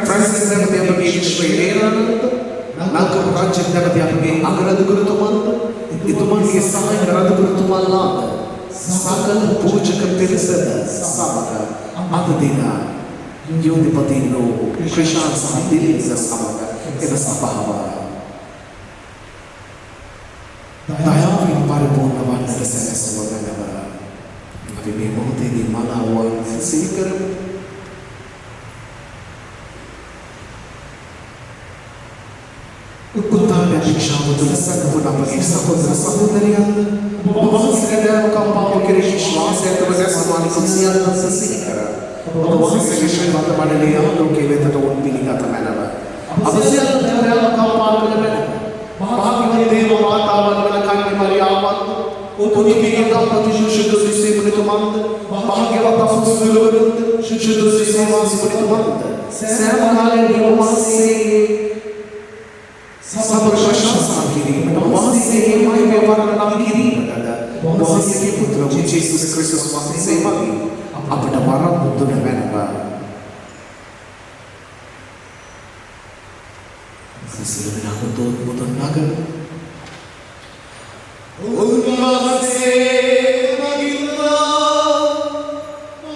Francis නැමැති අපගේ ශ්‍රී දේවානන්ද නාගපුර රාජ්‍ය නැමැති අපගේ අගරාධිපතිතුමන්ද එතුමන්ගේ සහායක රාජපුරතුමන්ලාද සකල පූජක පිරිසද සමග අද දින යෝධිපතිනෝ ක්‍රිෂාන් සහ දිලින්ස සමග එම සභාව දයාවෙන් පරිපූර්ණ වන අපි මේ මොහොතේදී මනාව සිහි කරමු. උත්තාන ශික්ෂාව තුළ සකවන අපගේ සහෝදර සහෝදරියන් ඔබ වහන්සේගේ කම්පාව කෙරෙහි විශ්වාසය ඇතිව සමාන සියල්ලන් සිහි කර ඔබ වහන්සේගේ ශ්‍රේණිගත මණ්ඩලයේ ආලෝකයේ වෙතට උන් පිළිගත මැනව. අප සියල්ල දෙවියන් කම්පා කළ මැනව. භාග්‍යවන්ත දේව මාතාවන් වන කන්‍ය මරියාවත් උතුම්ගේ දම්පති සුද්ධ සිසේමනිතුමන්ද භාග්‍යවත් අපොස්තලවරුන්ද සුද්ධ සිසේමාසිමනිතුමන්ද සෑම කාලයේදී ඔබ වහන්සේගේ සමග ශාසනා කිරීමට වහන්සේගේ මහිමය වර්ණනා කිරීමටද වහන්සේගේ පුත්‍ර ජේසුස් ක්‍රිස්තුස් වහන්සේ මගින් අපට වරම් දුන්න මැනව. සිසිල් නාමතෝත් මුතුන් නගන උන්වහන්සේ මගින්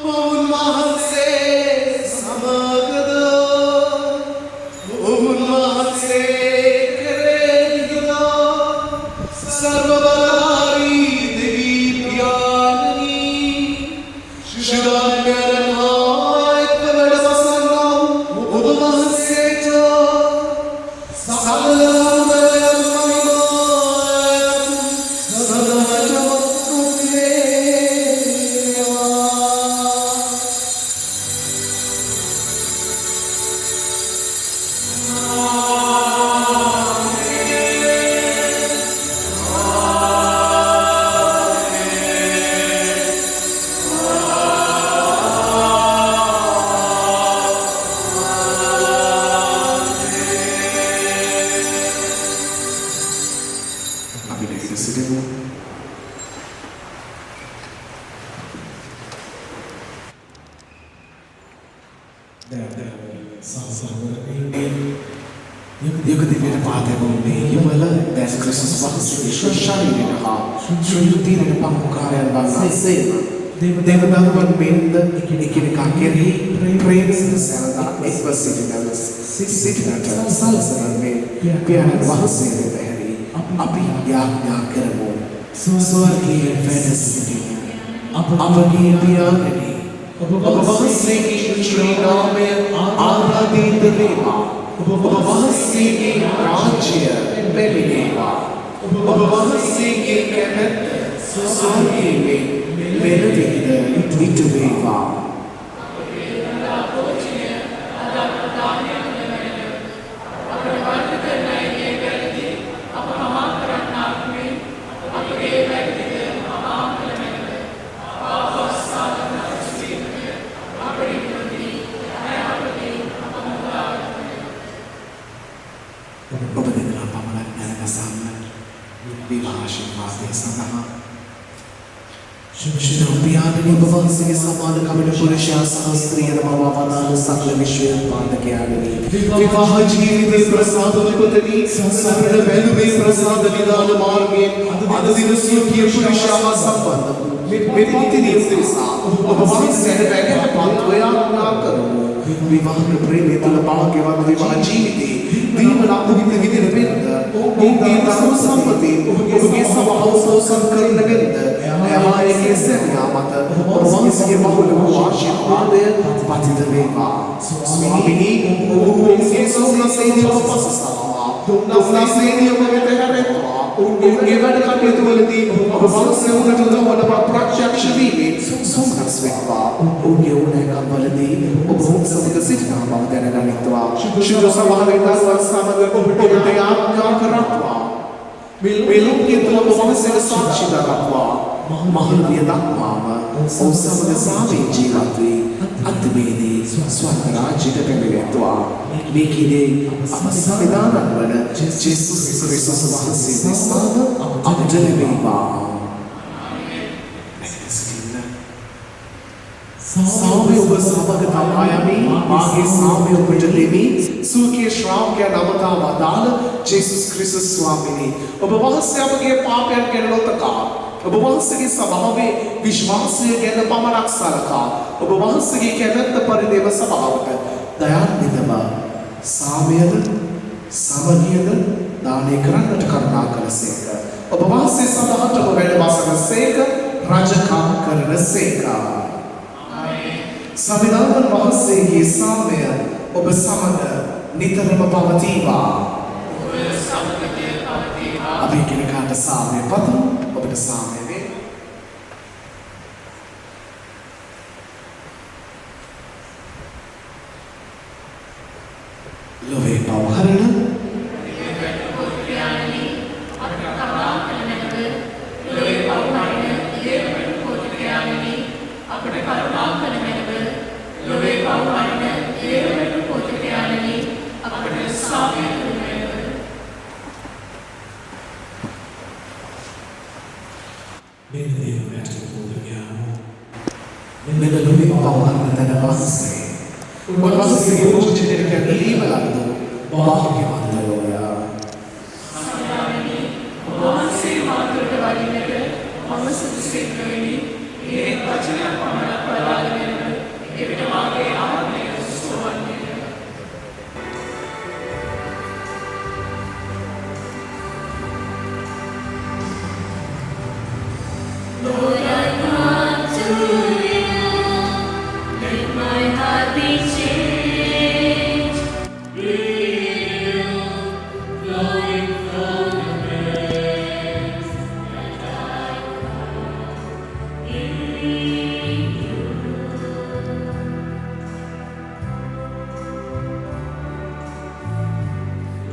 උන්වහන්සේ සමගද උන්වහන්සේ सर्वबलधारी देवी प्यारी शुद्धात्म्यानं हायक वडवसन्ना उदवहसेच सकलमंगलं महिमायं सदाचमत्कुते देवदानवन मेंद एकिनेका केरही प्रेमයෙන් සැලදා එක්ව සිටිනට සලසන මේ පියාණන් වහන්සේ වෙත හැරී අපි යාඥා කරමු. ස්වර්ගයේ වැඩ සිටින අපගේ පියාණනි ඔබ වහන්සේගේ ශ්‍රී නාමය ආරාධිත වේවා. ඔබ වහන්සේගේ රාජ්‍ය පැමිණේවා. ඔබ වහන්සේගේ කැමැත්ත ස්වර්ගයේ වෙනදිට ඉටු වේවා. ඔබ දෙදෙනා පමණක් නැරගසන්න විවාහශිර්වාදය සඳහා शुभ पियाणी ඔබ වහන්සේගේ සමාන කමිට පුරුෂයා සහ ස්ත්‍රියන බව වදාළ සකල විශ්වයන් පාදකයාණනි විවාහ ජීවිතේ ප්‍රසාද උපතනි සසරල බැලුමේ ප්‍රසාද නිදාන මාර්ගයෙන් අද දින සුඛී පුරුෂයා සම්බන්ධ මේ පොතිදී උදෙසා ඔබ වහන්සේට වැගෙන පන්තුවේ ආඥා කරමු. විවාහ ප්‍රේමය තුළ භාග්‍යවත් විවාහ ජීවිතේ දීවන අභිත විදින වෙන්න ඔබගේ ධර්ම සම්පතේ ඔබගේ සබහව සෝසන් කරන වෙන්න එයාගේ සැමියා මත ඔබ වහන්සේගේ බහුල වූ ආශිර්වාදය පතිත වේවා. ස්වාමිනී ඔබගේ සෝමනසේදී ඔබ පසසනවා දුම්නසේදී ඔබ වෙත හැරෙත්වා. උන්ගේ වැඩ කටයුතු වලදී ඔබ වහන්සේ උනට උදවන ප්‍රත්‍යක්ෂ වීමේ සෝමනස් වෙත්වා. උන්ගේ උණකම් වලදී ඔබ සමග සිටිනා බව දැනගනිත්වා. ශුද්ධ සභාවේ දස්වල් සමග ඔබට යාඥා කරත්වා. මෙලොවේ තුල ඔබ වහන්සේට සාක්ෂි දරත්වා. මහලුවිය දක්වාම ඔබ සමග සාමයෙන් ජීවත් වී අත්මේදී ස්වර්ග රාජ්‍යයට පැමිණෙත්වා. මේකීදී අප සංවිධානය වන ජේසුස් ක්‍රිස්තුස් වහන්සේ දෙසාම අපට ලැබේවා. සාමය ඔබ සමග තබායමි මාගේ සාමය ඔබට දෙමි. සූකේ ශ්‍රාවකයන් අමතා වදාළ ජේසුස් ක්‍රිස්තුස් ස්වාමීනි ඔබ වහන්සේ අපගේ පාපයන් ගැන නොතකා ඔබ වහන්සේගේ සභාවේ විශ්වාසය ගැන පමණක් සලකා ඔබ වහන්සේගේ කැමැත්ත පරිදිම සභාවට දයාන්විතව සාමයද සමගියද දානය කරන්නට කරුණා කළසේක. ඔබ වහන්සේ සඳහාට ඔබ වැඩ වසනසේක රජකම් කරන සේකා. සවිධානන් වහන්සේගේ සාමය ඔබ සමග නිතරම පවතිවා. අපි එකිනෙකාට සාමය පතමු. ඔබට සාමය වේ. ලොවේ පවහරණ මෙන්න ලොවේ පවහරණ තැන වහන්සේ උන්වහන්සේගේ පූජනයට කැඳීම ලද්දෝ භාග්‍යවන්තයෝය. වහන්සේ මාතෘට වඩින්නට මම සුදුසෙක් නොවෙමි. ඒ වචනයක් පමණක් බලාගෙන එවිට මාගේ ආත්මය සුවවන්නේය. Lord, I come to you. Let my heart be changed. Flowing from the breast that I found in you.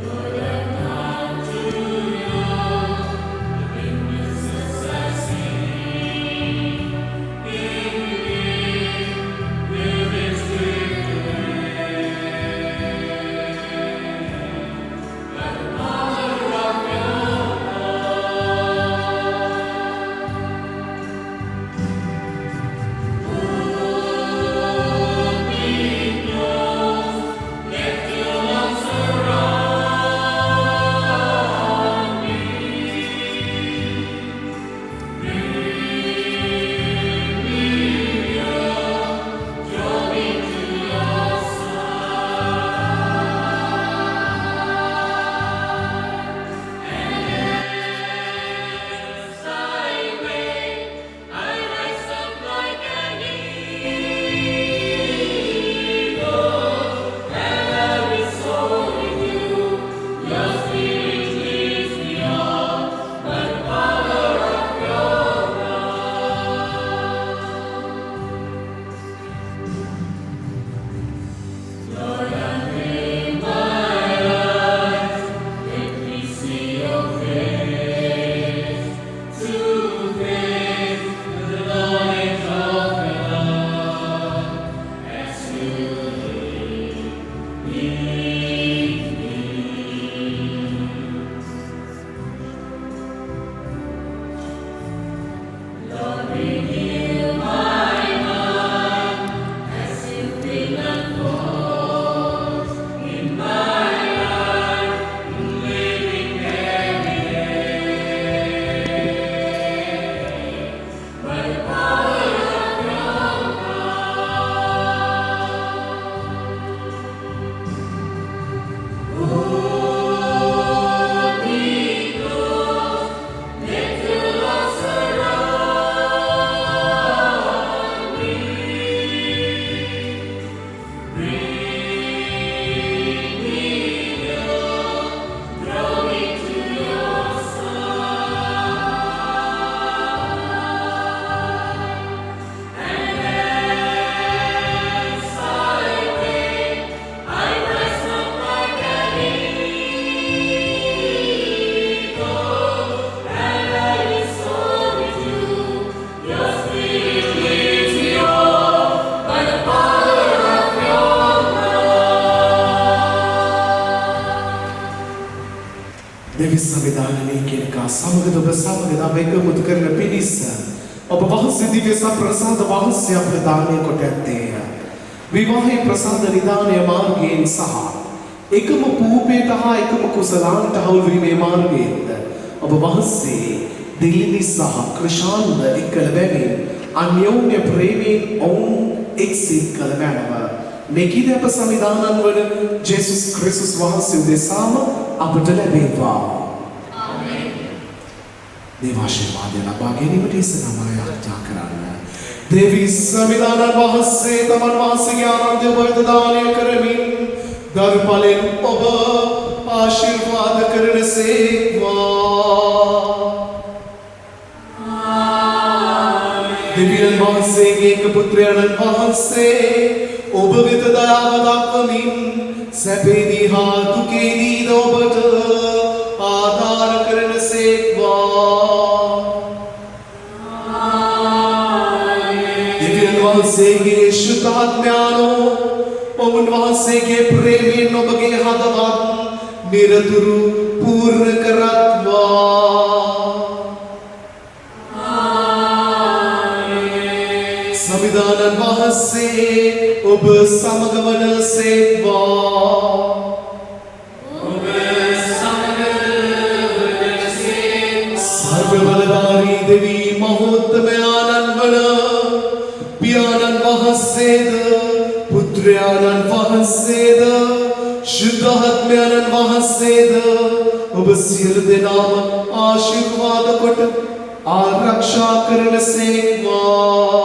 Lord, I come to you. The witnesses I see in me will be stripped away. By the power of your hold me close, let your love surround me. Bring me near, draw me to your side. And as I wait, I rise up like an eagle, and I will soar with you. Your spirit leads me on by the power of your Lord, I lift my eyes, let me see your face, to face the knowledge of God, as you lead me. Lord, renew my mind as you bring unfolds in my life, in living evidence by the power of your hold me close, let your love surround me. Bring me near, draw me to your side. And as I wait, I rise up like an eagle, and I will soar with you. Your spirit leads me on by the power of your දෙවි සංවිධානයේ කෙනෙකා සමග ඔබ සමග අප එකමුතු කරන පිණිස ඔබ වහන්සේ දිව්‍ය සප්‍රසාද වහන්සේ අප දානය කොට ඇත්තේය. විවාහයේ ප්‍රසාද නිදානය මාර්ගයෙන් සහ එකම පූපයට හා එකම කුසලාන්ට හවුල් වීමේ මාර්ගයෙන්ද ඔබ වහන්සේ දිලිනි සහ ක්‍රිෂාන්ද එක්කල බැවින් අන්‍යෝන්‍ය ප්‍රේමයෙන් ඔවුන් එක්සිත් කළ මැනව. මෙකිද අප සංවිධානන් වන ජේසුස් ක්‍රිස්තුස් වහන්සේ උදෙසාම අපට ලැබේවා. දේවාශිර්වාදය ලබා ගැනීමට ඉස්සරහම යාඥා කරන්න. දේවී සමිදානන් වහන්සේ තමන් වහන්සේගේ ආනන්දය ඔබට දානය කරමින් ධර්මඵලෙන් ඔබ ආශිර්වාද කරනසේක්වා. දෙවියන් වහන්සේගේ එක පුත්‍රයන්න් වහන්සේ ඔබ වෙත දයාව දක්වමින් සැපේදී හා දුකේදී ඔබට ආධාර කරනසේක්වා. දෙවියන් වහන්සේගේ ශුද්ධාත්මයානෝ ඔවුන් වහන්සේගේ ප්‍රේමයෙන් ඔබගේ හදවත් නිරතුරු පූර්ණ කරත්වා. සමිදානන් වහන්සේ ඔබ සමග වනසේක්වා. සර්වබලධාරී දෙවී මහෝත්තමයාණන් වන පියාණන් වහන්සේද පුත්‍රයාණන් වහන්සේද ශුද්ධාත්මයාණන් වහන්සේද ඔබ සියලු දෙනාම ආශිර්වාද කොට ආරක්ෂා කරනසේක්වා.